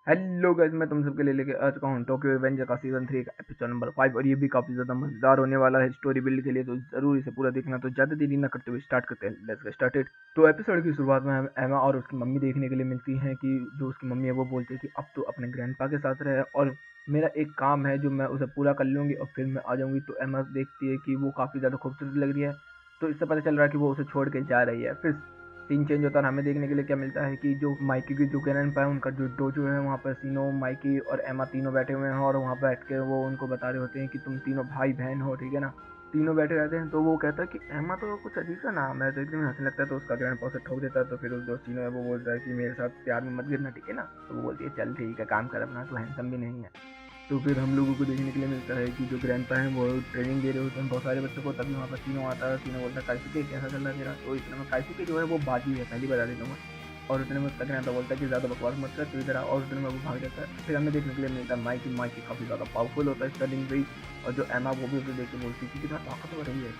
Hello guys, मैं तुम सबके लिए लेके आ चुका हूँ टोक्यो एवेंजर का सीजन 3 का एपिसोड नंबर 5 और ये भी काफी ज्यादा मजेदार होने वाला है स्टोरी बिल्ड के लिए, तो जरूर इसे पूरा देखना। तो ज्यादा देरी न करते हुए स्टार्ट करते हैं, लेट्स गेट स्टार्टेड। तो एपिसोड की शुरुआत में हमें एमा और उसकी मम्मी देखने के लिए मिलती है कि जो उसकी मम्मी है वो बोलती है कि अब तो अपने ग्रैंडपा के साथ रहे और मेरा एक काम है जो मैं उसे पूरा कर लूंगी और फिर मैं आ जाऊंगी। तो एमा देखती है कि वो काफी ज्यादा खूबसूरत लग रही है, तो इससे पता चल रहा है कि वो उसे छोड़ के जा रही है। फिर सीन चेंज होता है और हमें देखने के लिए क्या मिलता है कि जो माइकी की जो ग्रैंडपा है उनका जो डोजो है वहाँ पर सीनो, माइकी और एमा तीनों बैठे हुए हैं और वहाँ बैठ के वो उनको बता रहे होते हैं कि तुम तीनों भाई बहन हो, ठीक है ना। तीनों बैठे रहते हैं तो वो कहता है कि एमा तो कुछ अजीब सा नाम है, तो एकदम हंसने लगता है। तो उसका ग्रैंडपा उसे ठोक देता है। तो फिर उस जो सीनो है वो बोलता है कि मेरे साथ प्यार में मत गिरना, ठीक है ना। तो वो बोलती है चल ठीक है, काम कर अपना, तू हैंडसम भी नहीं है। तो फिर हम लोगों को देखने के लिए मिलता है कि जो ग्रैंडपा है वो ट्रेनिंग दे रहे होते हैं बहुत सारे बच्चों को। तभी वहाँ पर तीनों आता है। तीनों बोलता है काइसुके कैसा चल रहा है तेरा। तो इतने में काइसुके जो है वो बाजी है, पहली बता देता हूँ मैं। और उतने में उसका ग्रैंडपा बोलता है कि ज़्यादा बकवास मत कर, तू इधर आ। और उतने में वो भाग जाता है। फिर हमें देखने के लिए मिलता है माइकी। माइकी काफ़ी ज़्यादा पावरफुल होता है स्टार्टिंग से ही। और जो एमा वो भी उसे देख के बोलती है कि कितना ताकतवर है ये।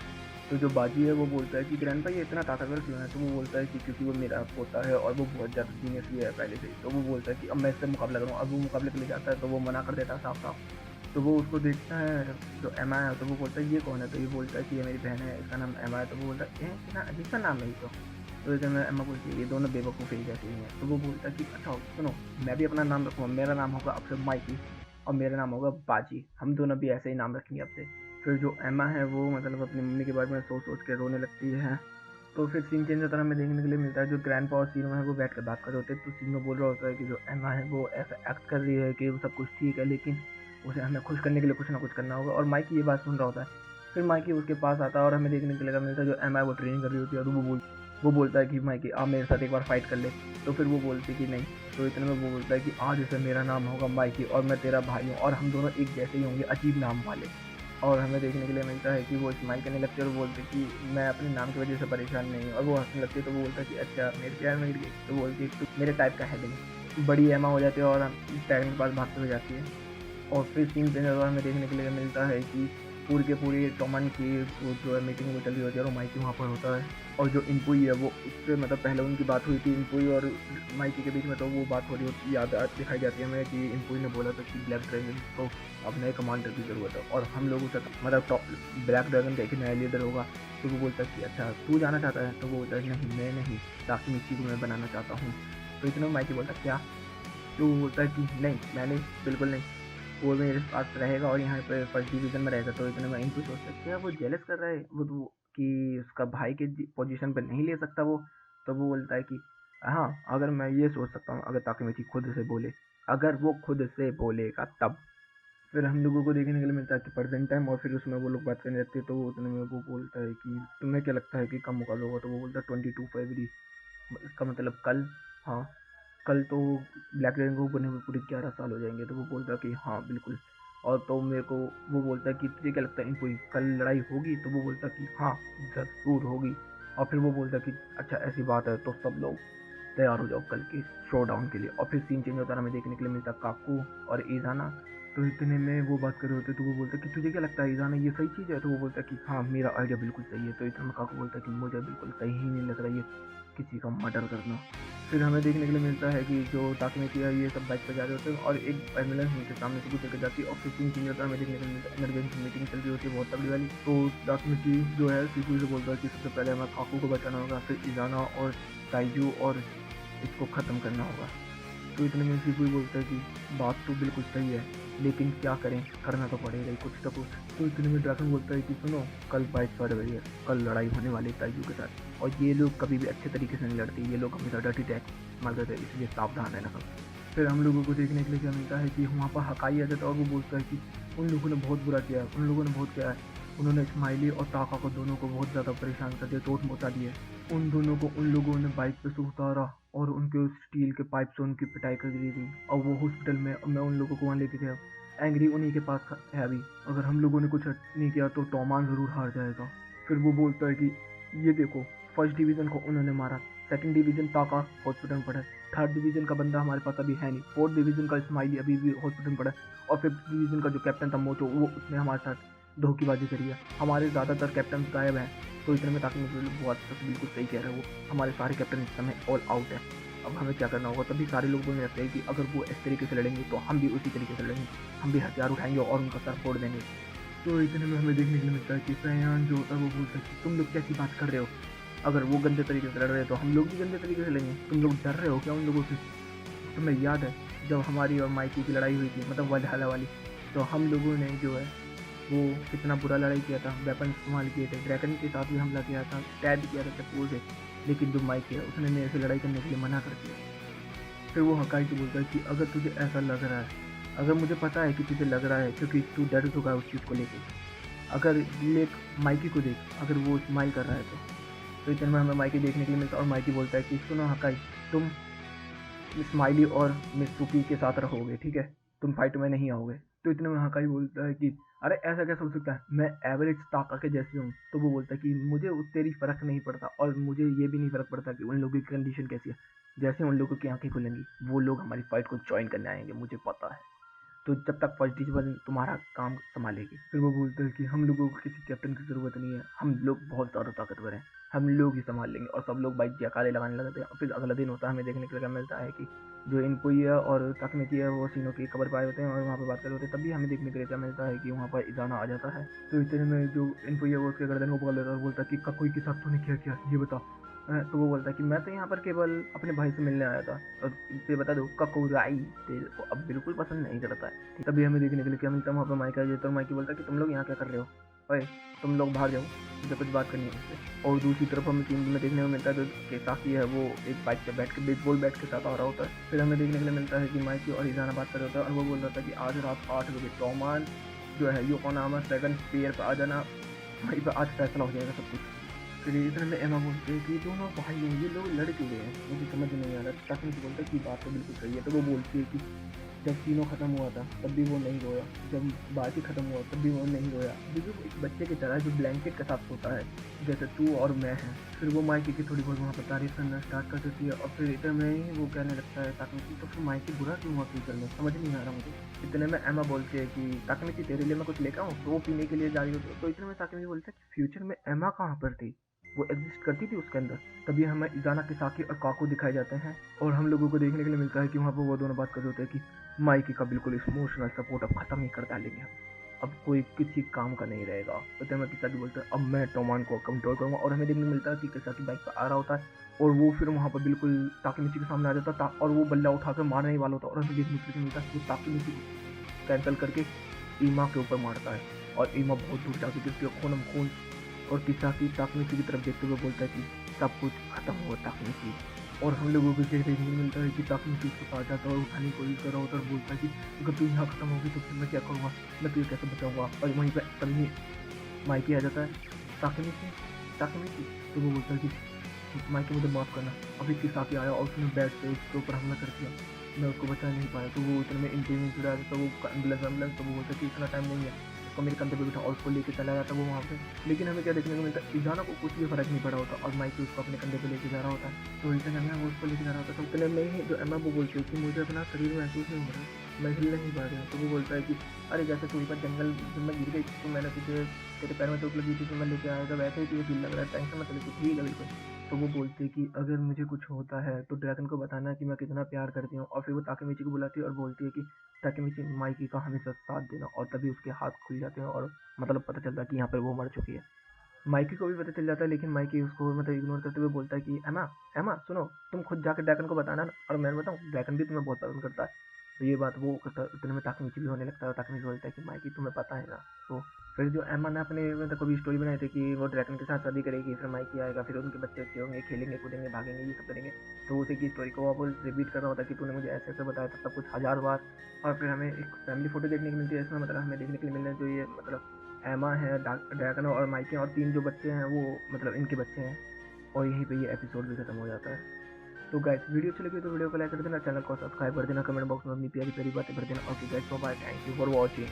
तो जो बाजी है वो बोलता है कि ग्रैंडपा ये इतना ताकतवर क्यों है। तो वो बोलता है कि क्योंकि वो मेरा पोता है और वो बहुत ज़्यादा जीनियस भी है पहले से ही। तो वो बोलता है कि अब मैं इससे मुकाबला करूँ। अब वो मुकाबले के लिए जाता है तो वो मना कर देता है साफ साफ। तो वो उसको देखता है जो एमा है, तो वो बोलता है ये कौन है। तो ये बोलता है कि ये मेरी बहन है, इसका नाम एमा है। तो वो बोलता है कितना अजीब सा नाम है ये तो इधर में एमा बोलती है ये दोनों बेवकूफ़ ही जैसे ही हैं। तो वो बोलता है कि अच्छा सुनो, मैं भी अपना नाम रखूँगा, मेरा नाम होगा अब से माइकी और मेरा नाम होगा बाजी। हम दोनों भी ऐसे ही नाम रखेंगे अब से। फिर जो एमा है वो मतलब अपनी मम्मी के बारे में सोच सोच के रोने लगती है। तो फिर सीन चेंज होता है, हमें देखने के लिए मिलता है जो ग्रैंडपा और सीनो है वो बैठ कर बात कर रहे होते हैं। तो सीनो बोल रहा होता है कि जो एमा है वो ऐसा एक्ट कर रही है कि वो सब कुछ ठीक है, लेकिन उसे हमें खुश करने के लिए कुछ ना कुछ करना होगा। और माइकी ये बात सुन रहा होता है। फिर माइकी उसके पास आता है और हमें देखने के लिए मिलता है जो एमा है वो ट्रेनिंग कर रही होती है। और वो बोलता है कि माइकी आप मेरे साथ एक बार फाइट कर ले। तो फिर वो बोलती है कि नहीं। तो इतने में वो बोलता है कि आज से मेरा नाम होगा माइकी और मैं तेरा भाई हूँ और हम दोनों एक जैसे ही होंगे, अजीब नाम वाले। और हमें देखने के लिए मिलता है कि वो स्माइल करने लगती है और बोलते हैं कि मैं अपने नाम की वजह से परेशान नहीं हूँ। और वो हंसने लगती है। तो वो बोलता है कि अच्छा मेरे प्यार में गिर गई। तो बोलती है तू मेरे टाइप का है नहीं। बड़ी एमा हो जाती है और टैगन के पास भागते हुए जाती है। और फिर सीन चेंज होता है, हमें देखने के लिए मिलता है कि पूरी के पूरी टॉमन की वो जो है मीटिंग वो चल रही होती है और माइकी वहाँ पर होता है। और जो इनपुई है वो उससे मतलब पहले उनकी बात हुई थी इनपुई और माइकी के बीच में। तो वो बात हो रही होती दिखाई जाती है हमें कि इनपुई ने बोला था कि ब्लैक ड्रैगन को अब नए कमांडर की ज़रूरत है और हम लोगों से मतलब टॉप ब्लैक ड्रैगन का एक नया लीडर होगा। तो वो बोलता है कि अच्छा तू जाना चाहता है। तो वो बोलता है नहीं मैं नहीं, ताकि को मैं बनाना चाहता हूँ। तो इतना माइकी बोलता है क्या। तो वो बोलता है कि नहीं मैंने बिल्कुल नहीं, वो मेरे पास रहेगा और यहाँ पे फर्स्ट डिवीजन में रहेगा। तो इतने में इनको सोच सकते हैं वो जेलस कर रहा है वो तो कि उसका भाई के पोजीशन पे नहीं ले सकता वो। तो वो बोलता है कि हाँ अगर मैं ये सोच सकता हूँ, अगर ताकि खुद से बोले, अगर वो खुद से बोलेगा तब। फिर हम लोगों को देखने के लिए मिलता है कि प्रेजेंट टाइम और फिर उसमें वो लोग बात करने लगते हैं। तो उतने में वो बोलता है कि तुम्हें क्या लगता है कि कब मुकाबला होगा। तो वो बोलता है 22 फरवरी, इसका मतलब कल। हाँ कल तो ब्लैक ड्रैगन को बने हुए पूरे 11 साल हो जाएंगे। तो वो बोलता है कि हाँ बिल्कुल। और तो मेरे को वो बोलता है कि तुझे क्या लगता है इनपुई कल लड़ाई होगी। तो वो बोलता है कि हाँ जरूर होगी। और फिर वो बोलता है कि अच्छा ऐसी बात है तो सब लोग तैयार हो जाओ कल के शो डाउन के लिए। और फिर सीन चेंज होता है, हमें देखने के लिए मिलता है काकू और ईजाना। तो इतने में वो बात कर रहे होते। तो वो बोलता है कि तुझे क्या लगता है ईजाना ये सही चीज़ है। तो वो बोलता है कि हाँ मेरा आइडिया बिल्कुल सही है। तो इतने में काकू बोलता है कि मुझे बिल्कुल सही ही नहीं लग रहा ये किसी का मर्डर करना। फिर हमें देखने के लिए मिलता है कि जो ताकमेकी है ये सब बाइक पर जा रहे होते हैं और एक एम्बुलेंस उनके सामने से गुजर के जाती है। और फिर सीन चेंज होता है, हमें देखने के लिए मिलता है इमरजेंसी मीटिंग चल रही होती है बहुत तगड़ी वाली। तो ताकमेकी जो है सीपू से बोलता है कि सबसे पहले हमें काकू को बचाना होगा, फिर इजाना और ताइजू और इसको ख़त्म करना होगा। तो इतने में शिबुई बोलता है कि बात तो बिल्कुल सही है, लेकिन क्या करें, करना तो पड़ेगा ही कुछ ना कुछ। तो इतने में ड्रैगन बोलता है कि सुनो कल 22 फरवरी है, कल लड़ाई होने वाली है ताइजू के साथ और ये लोग कभी भी अच्छे तरीके से नहीं लड़ते, ये लोग हमेशा डर्टी टैक्स इस्तेमाल करते हैं, इसलिए सावधान रहना सब। फिर हम लोगों को देखने के लिए क्या मिलता है कि वहाँ पर हकाई आ जाता है और वो बोलता है कि उन लोगों ने बहुत बुरा किया है, उन लोगों ने बहुत किया है। उन्होंने स्माइली और ताका को दोनों को बहुत ज़्यादा परेशान कर दिया, चोट पहुँचा दी है। उन दोनों को उन लोगों ने बाइक पे से उतारा और उनके उस स्टील के पाइप से उनकी पिटाई कर दी थी और वो हॉस्पिटल में मैं उन लोगों को वहाँ लेके गया। एंग्री उन्हीं के पास है अभी। अगर हम लोगों ने कुछ नहीं किया तो टॉमान ज़रूर हार जाएगा। फिर वो बोलता है कि ये देखो फर्स्ट डिवीज़न को उन्होंने मारा, सेकंड डिवीज़न ताका हॉस्पिटल में पड़ा है, थर्ड डिवीज़न का बंदा हमारे पास अभी है नहीं, फोर्थ डिवीज़न का स्माइली अभी भी हॉस्पिटल में पड़ा है और फिफ्थ डिवीज़न का जो कैप्टन था मोचो वो उसने हमारे साथ धोखेबाजी करी है। हमारे ज़्यादातर कैप्टन गायब हैं। तो इतने में ताकि मुझे बहुत बिल्कुल सही कह रहा है वो, हमारे सारे कैप्टन इस समय ऑल आउट है। अब हमें क्या करना होगा। तभी सारे लोग बोलने लगते हैं कि अगर वो इस तरीके से लड़ेंगे तो हम भी उसी तरीके से लड़ेंगे, हम भी हथियार उठाएंगे और उनका सर फोड़ देंगे। तो इतने में हमें देखने के लिए मिलता है कि फैयान जो होता है वो बोलता है कि तुम लोग कैसी बात कर रहे हो, अगर वो गंदे तरीके से लड़ रहे हैं तो हम लोग भी गंदे तरीके से लड़ेंगे, तुम लोग डर रहे हो क्या उन लोगों से। तुम्हें याद है जब हमारी और माइकी की लड़ाई हुई थी, मतलब वल्हला वाली, तो हम लोगों ने जो है वो कितना बुरा लड़ाई किया था, वेपन इस्तेमाल किए थे, ड्रैगन के साथ भी हमला किया था, टैब किया था चप्पू से, लेकिन जो माइक है उसने मेरे से लड़ाई करने के लिए मना कर दिया। फिर वो हकाई को बोलता है कि अगर तुझे ऐसा लग रहा है, अगर मुझे पता है कि तुझे लग रहा है क्योंकि तू डर चुका है उस चीज़ को लेके, अगर लेक माइकी को देख, अगर वो स्माइल कर रहा है तो इतने में हमें माइकी देखने के लिए मिलता है और माइकी बोलता है कि सुनो हकाई, तुम स्माइली और मित्सुकी के साथ रहोगे, ठीक है, तुम फाइट में नहीं आओगे। तो इतने में हकाई बोलता है कि अरे ऐसा कैसे हो सकता है, मैं एवरेज ताका के जैसे हूँ। तो वो बोलता है कि मुझे उस तेरी फर्क नहीं पड़ता और मुझे ये भी नहीं फर्क पड़ता कि उन लोगों की कंडीशन कैसी है, जैसे उन लोगों की आंखें खुलेंगी वो लोग हमारी फाइट को ज्वाइन करने आएंगे, मुझे पता है। तो जब तक फर्स्ट डिवीजन तुम्हारा काम संभालेगी। फिर वो बोलते हैं कि हम लोगों को किसी कैप्टन की ज़रूरत नहीं है, हम लोग बहुत ज़्यादा ताकतवर हैं, हम लोग ही संभाल लेंगे। और सब लोग बाइक जयकारे लगाने लगते हैं। फिर अगला दिन होता है, हमें देखने के लिए मिलता है कि जो इनपुइया और ताकमिची है वो सीनों की खबर पाए होते हैं और वहाँ पर बात कर रहे होते हैं। तभी हमें देखने के लिए मिलता है कि वहाँ पर इजाना आ जाता है। तो इतने में जो इनपुइया वो उसके गर्दन को पकड़ लेता है और बोलता है कि ककोई के साथ तूने क्या किया ये बता। तो वो बोलता है कि मैं तो यहाँ पर केवल अपने भाई से मिलने आया था, और इसे बता दो ककोराई तेरे को अब बिल्कुल पसंद नहीं करता है। तभी हमें देखने के लिए क्या मिलता है, वहाँ पर माइक आ जाता है और माइकी बोलता है कि तुम लोग यहाँ क्या कर रहे हो, ओए तुम लोग बाहर जाओ, मुझे कुछ बात करनी है उससे। और दूसरी तरफ हमें सीन में देखने को मिलता है जो केसाकी है वो एक बाइक पे बैठ के बेसबॉल बैट के साथ आ रहा होता है। फिर हमें देखने के लिए मिलता है कि माइकी और इजाना बात कर रहा होता है और वो बोल रहा था कि आज रात 8 बजे टॉमान जो है योकोनामा सेकंड स्पेयर पर आ जाना, वहीं पर आज फैसला हो जाएगा सब कुछ। फिर इतने में एमा बोलते हैं कि दोनों भाई हैं, ये लोग लड़ क्यों रहे हैं, मुझे समझ नहीं आ रहा। ताकि बोलता है कि बात तो बिल्कुल सही है। तो वो बोलती है कि जब तीनों खत्म हुआ था तब भी वो नहीं रोया, जब बाकी खत्म हुआ तब भी वो नहीं रोया, बिल्कुल एक बच्चे की तरह जो ब्लैंकेट के साथ सोता है जैसे तू और मैं हैं। फिर वो माइकी की थोड़ी बहुत वहाँ पर तारीफ करना स्टार्ट कर देती है और फिर इतने में ही वो कहने लगता है ताकमिची तो फिर माइकी बुरा क्यों हुआ फ्यूचर में, समझ नहीं आ रहा मुझे। इतने में एमा बोलती है कि ताकमिची तेरे लिए मैं कुछ लेकर आऊँ, तो वो पीने के लिए जा रही होती है। तो इतने में ताकमिची बोलता है कि फ्यूचर में एमा कहाँ पर थी, वो एग्जिस्ट करती थी उसके अंदर। तभी हमें इजाना किसाकी और काको दिखाए जाते हैं और हम लोगों को देखने के लिए मिलता है कि वहाँ पर वो दोनों बात कर रहे होते हैं कि माइकी का बिल्कुल इमोशनल सपोर्ट अब खत्म ही कर डालेंगे हम, अब कोई किसी काम का नहीं रहेगा। तो मैं किसाकी बोलता है अब मैं टोमान को कंट्रोल करूंगा। और हमें देखने को मिलता है कि किसाकी बाइक पर आ रहा होता है और वो फिर वहाँ पर बिल्कुल ताकीमिची के सामने आ जाता था और वो बल्ला उठा कर मारने ही वाला होता है। और हमें देखने को मिलता है कि ताकीमिची को कैंसिल करके ईमा के ऊपर मारता है और ईमा बहुत दूर जाके गिरती है खून खून। और किसाकी ताकमिची की तरफ देखते हुए बोलता है कि सब कुछ खत्म हुआ ताकमिची। और हम लोगों को देखने को मिलता है कि ताकमिची उसके पास जाता है और उठाने की कोशिश कर रहा होता है और बोलता है कि अगर तू यहाँ खत्म होगी तो फिर मैं क्या करूँगा, मैं तुझे कैसे बचाऊँगा। और वहीं पर तभी माइकी आ जाता है, ताकमिची ताकमिची। तो वो बोलता है कि माइकी मुझे माफ़ करना, अभी किसाकी आया और उसने बैट से उसके ऊपर हमला कर दिया, मैं उसको बचा नहीं पाया। तो वो इतने में इंटेलिजेंस उड़ा जाता है, वो एम्बुलेंस। तो वो बोलता है कि इतना टाइम नहीं है, उसको मेरे कंधे पे बिठा और उसको लेके चला जाता है वो वहाँ पे। लेकिन हमें क्या देखने को मिलता है, इजाना को कुछ भी फर्क नहीं पड़ा होता और माइकी उसको अपने कंधे पे लेके जा रहा होता है। तो इतने में वो उसको लेके जा रहा होता है। तो उतने में ही जो एमा वो बोलती है कि मुझे अपना शरीर महसूस नहीं हो रहा, मैं हिल नहीं पा रही हूँ। तो वो बोलता है कि अरे जैसे तू ऊपर जंगल जब मैं गिर गई तो मैंने तुझे, तेरे पैर में चोट लगी थी तो मैं लेके आया था, वैसे ही तुझे फील लग रहा है, टेंशन मत ले, तू ठीक है बिल्कुल। तो वो बोलती है कि अगर मुझे कुछ होता है तो ड्रैगन को बताना कि मैं कितना प्यार करती हूँ। और फिर वो ताकेमिची को बुलाती है और बोलती है कि ताकेमिची माइकी का हमेशा साथ देना। और तभी उसके हाथ खुल जाते हैं और मतलब पता चलता है कि यहाँ पर वो मर चुकी है। माइकी को भी पता चल जाता है लेकिन माइकी उसको मतलब इग्नोर करते हुए बोलता है कि एमा एमा सुनो, तुम खुद जाकर ड्रैगन को बताना ना, और मैं बताऊँ ड्रैगन भी तुम्हें बहुत पसंद करता है। तो ये बात वो करता है, उतने में ताकमिची भी होने लगता है और ताकमिची बोलता है कि माइकी तुम्हें पता है ना। तो फिर जो एमा ने अपने मतलब कभी स्टोरी बनाई थी कि वो ड्रैगन के साथ शादी करेगी, फिर माइकी आएगा, फिर उनके बच्चे अच्छे होंगे, खेलेंगे कूदेंगे भागेंगे ये सब करेंगे। तो उसी की स्टोरी को वापस रिपीट कर रहा होता है कि तूने मुझे ऐसे ऐसे बताया था सब कुछ 1000 बार। और फिर हमें एक फैमिली फोटो देखने को मिलती है, इसमें मतलब हमें देखने के लिए मिल रहे हैं जो ये मतलब एमा है, ड्रैगन और माइकी और 3 जो बच्चे हैं वो मतलब इनके बच्चे हैं। और यहीं पे ये एपिसोड भी खत्म हो जाता है। तो गाइस वीडियो अच्छी लगी तो वीडियो को लाइक कर देना, चैनल को सब्सक्राइब कर देना, कमेंट बॉक्स में अपनी प्यारी प्यारी बातें भर देना। Okay guys bye, thank you for watching.